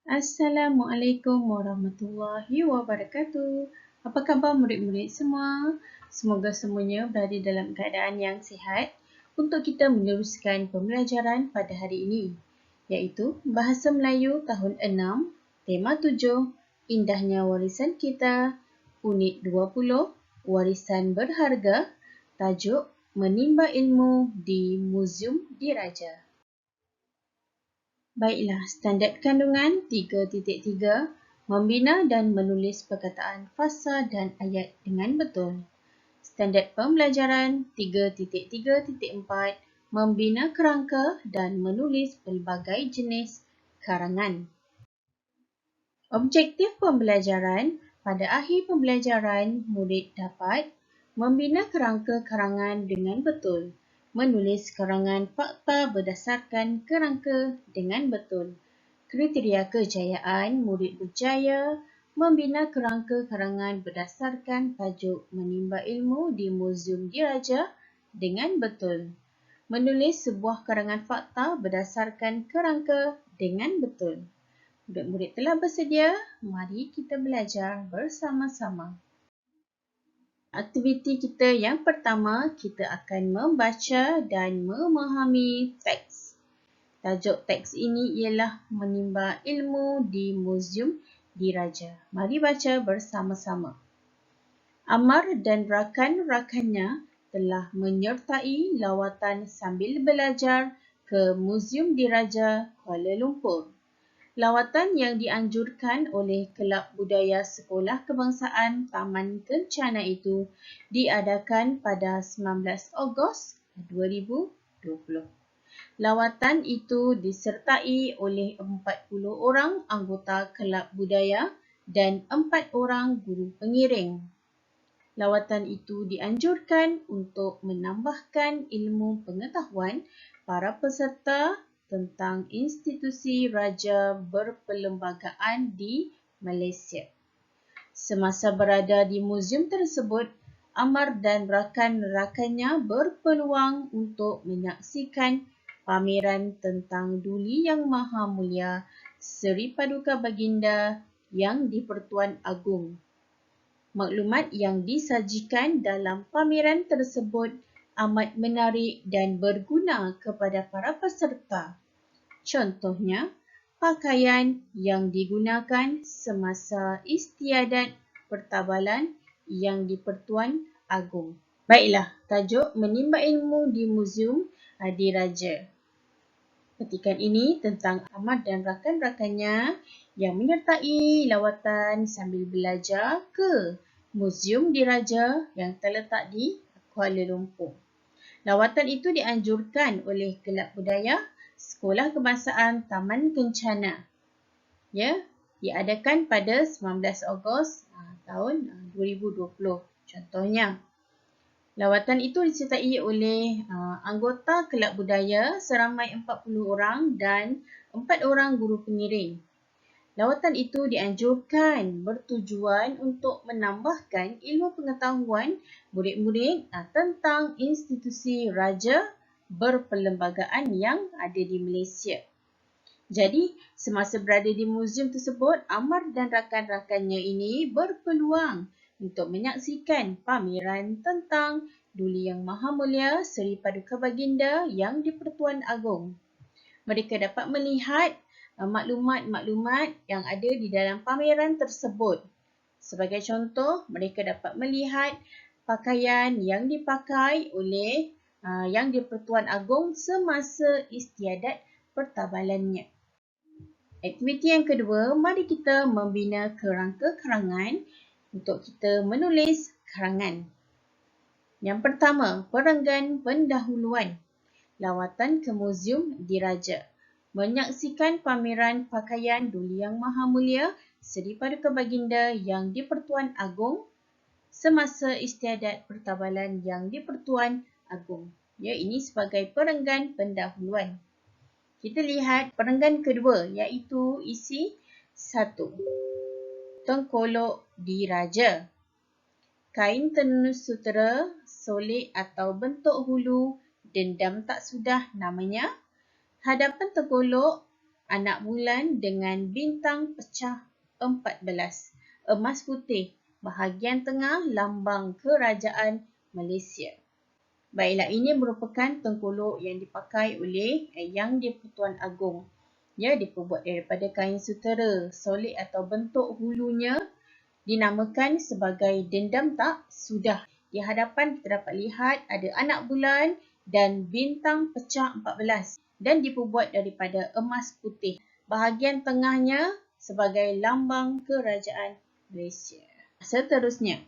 Assalamualaikum warahmatullahi wabarakatuh. Apa khabar murid-murid semua? Semoga semuanya berada dalam keadaan yang sihat untuk kita meneruskan pembelajaran pada hari ini, iaitu Bahasa Melayu tahun 6, tema 7, Indahnya Warisan Kita, unit 20, Warisan Berharga, tajuk Menimba Ilmu di Muzium Diraja. Baiklah, standard kandungan 3.3, membina dan menulis perkataan fasa dan ayat dengan betul. Standard pembelajaran 3.3.4, membina kerangka dan menulis pelbagai jenis karangan. Objektif pembelajaran, pada akhir pembelajaran, murid dapat membina kerangka karangan dengan betul, menulis karangan fakta berdasarkan kerangka dengan betul. Kriteria kejayaan, murid berjaya membina kerangka karangan berdasarkan tajuk Menimba Ilmu di Muzium Diraja dengan betul. Menulis sebuah karangan fakta berdasarkan kerangka dengan betul. Murid-murid telah bersedia? Mari kita belajar bersama-sama. Aktiviti kita yang pertama, kita akan membaca dan memahami teks. Tajuk teks ini ialah Menimba Ilmu di Muzium Diraja. Mari baca bersama-sama. Amar dan rakan-rakannya telah menyertai lawatan sambil belajar ke Muzium Diraja Kuala Lumpur. Lawatan yang dianjurkan oleh Kelab Budaya Sekolah Kebangsaan Taman Kencana itu diadakan pada 19 Ogos 2020. Lawatan itu disertai oleh 40 orang anggota Kelab Budaya dan 4 orang guru pengiring. Lawatan itu dianjurkan untuk menambahkan ilmu pengetahuan para peserta tentang institusi raja berperlembagaan di Malaysia. Semasa berada di muzium tersebut, Amar dan rakan-rakannya berpeluang untuk menyaksikan pameran tentang Duli Yang Maha Mulia Seri Paduka Baginda yang di-Pertuan Agong. Maklumat yang disajikan dalam pameran tersebut amat menarik dan berguna kepada para peserta. Contohnya, pakaian yang digunakan semasa istiadat pertabalan yang di-Pertuan Agong. Baiklah, tajuk Menimba Ilmu di Muzium Diraja. Petikan ini tentang Ahmad dan rakan-rakannya yang menyertai lawatan sambil belajar ke Muzium Diraja yang terletak di Kuala Lumpur. Lawatan itu dianjurkan oleh Kelab Budaya Sekolah Kebangsaan Taman Kencana. Diadakan pada 19 Ogos tahun 2020. Contohnya, lawatan itu disertai oleh anggota Kelab Budaya seramai 40 orang dan 4 orang guru pengiring. Lawatan itu dianjurkan bertujuan untuk menambahkan ilmu pengetahuan murid-murid tentang institusi raja berperlembagaan yang ada di Malaysia. Jadi, semasa berada di muzium tersebut, Amar dan rakan-rakannya ini berpeluang untuk menyaksikan pameran tentang Duli Yang Maha Mulia Seri Paduka Baginda yang di-Pertuan Agong. Mereka dapat melihat maklumat-maklumat yang ada di dalam pameran tersebut. Sebagai contoh, mereka dapat melihat pakaian yang dipakai oleh yang di-Pertuan Agong semasa istiadat pertabalannya. Aktiviti yang kedua, mari kita membina kerangka karangan untuk kita menulis karangan. Yang pertama, perenggan pendahuluan. Lawatan ke Muzium Diraja. Menyaksikan pameran pakaian Duli Yang Maha Mulia Seri Paduka Baginda yang di-Pertuan Agong semasa istiadat pertabalan yang di-Pertuan Agong. Ini sebagai perenggan pendahuluan. Kita lihat perenggan kedua, iaitu isi 1. Tengkolok Diraja. Kain tenun sutera, solek atau bentuk hulu, dendam tak sudah namanya. Hadapan tengkolok anak bulan dengan bintang pecah 14. Emas putih, bahagian tengah lambang kerajaan Malaysia. Baiklah, ini merupakan tengkolok yang dipakai oleh Yang di-Pertuan Agong. Ya, diperbuat daripada kain sutera solid atau bentuk hulunya dinamakan sebagai dendam tak sudah. Di hadapan kita dapat lihat ada anak bulan dan bintang pecah 14 dan diperbuat daripada emas putih. Bahagian tengahnya sebagai lambang kerajaan Malaysia. Seterusnya,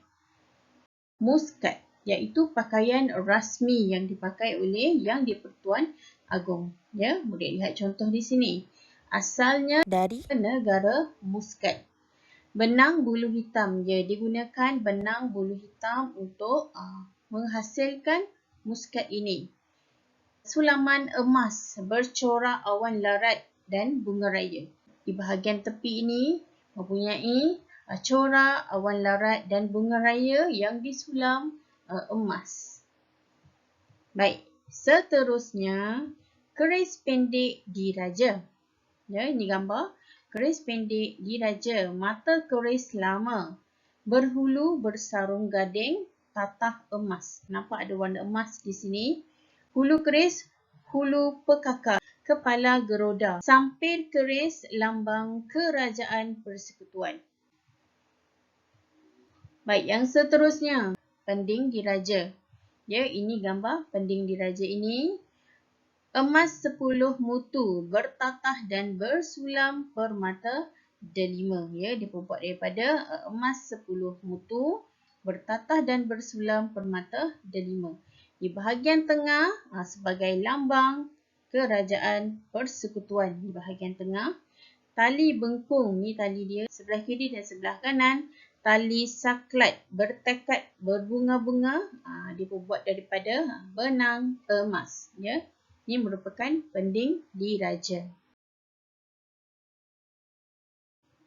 muskat, iaitu pakaian rasmi yang dipakai oleh Yang di-Pertuan Agong. Ya, boleh lihat contoh di sini. Asalnya dari negara Muskat. Benang bulu hitam, dia digunakan benang bulu hitam untuk menghasilkan muskat ini. Sulaman emas bercorak awan larat dan bunga raya. Di bahagian tepi ini mempunyai corak awan larat dan bunga raya yang disulam emas. Baik, seterusnya keris pendek diraja. Ya, ini gambar keris pendek diraja, mata keris lama, berhulu bersarung gading, tatah emas. Nampak ada warna emas di sini. Hulu keris, hulu pekakar, kepala geroda, sampir keris lambang kerajaan persekutuan. Baik, yang seterusnya, pending diraja. Ya, ini gambar pending diraja ini. Emas 10 mutu bertatah dan bersulam permata delima. Ya, diperbuat daripada emas 10 mutu bertatah dan bersulam permata delima. Di bahagian tengah sebagai lambang kerajaan persekutuan. Di bahagian tengah, tali bengkung, ni tali dia sebelah kiri dan sebelah kanan. Tali saklat bertekad berbunga-bunga diperbuat daripada benang emas. Ya, ini merupakan pending diraja.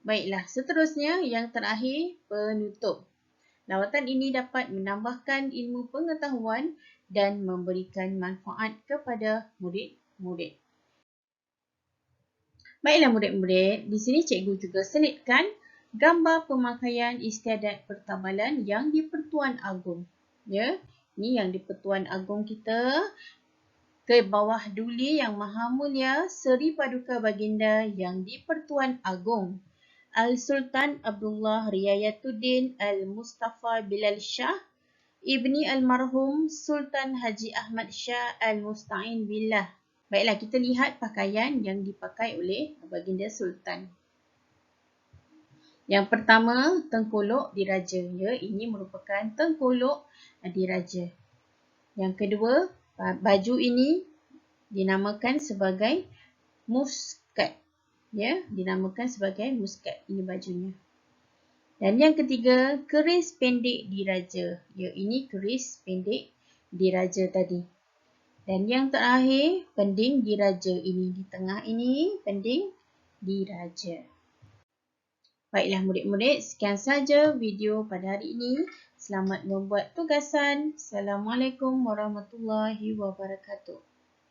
Baiklah, seterusnya yang terakhir, penutup. Lawatan ini dapat menambahkan ilmu pengetahuan dan memberikan manfaat kepada murid-murid. Baiklah murid-murid, di sini cikgu juga selitkan gambar pemakaian istiadat pertabalan Yang di-Pertuan Agong. Ya, ini Yang di-Pertuan Agong kita. Ke bawah duli Yang Maha Mulia Seri Paduka Baginda Yang di-Pertuan Agong Al-Sultan Abdullah Riayatuddin Al-Mustafa Bilal Shah Ibni Almarhum Sultan Haji Ahmad Shah Al-Musta'in Billah. Baiklah, kita lihat pakaian yang dipakai oleh Baginda Sultan. Yang pertama, tengkolok diraja. Ya, ini merupakan tengkolok diraja. Yang kedua, baju ini dinamakan sebagai muskat. Ya, dinamakan sebagai muskat. Ini bajunya. Dan yang ketiga, keris pendek diraja. Ya, ini keris pendek diraja tadi. Dan yang terakhir, pending diraja ini. Di tengah ini, pending diraja. Baiklah murid-murid, sekian saja video pada hari ini. Selamat membuat tugasan. Assalamualaikum warahmatullahi wabarakatuh.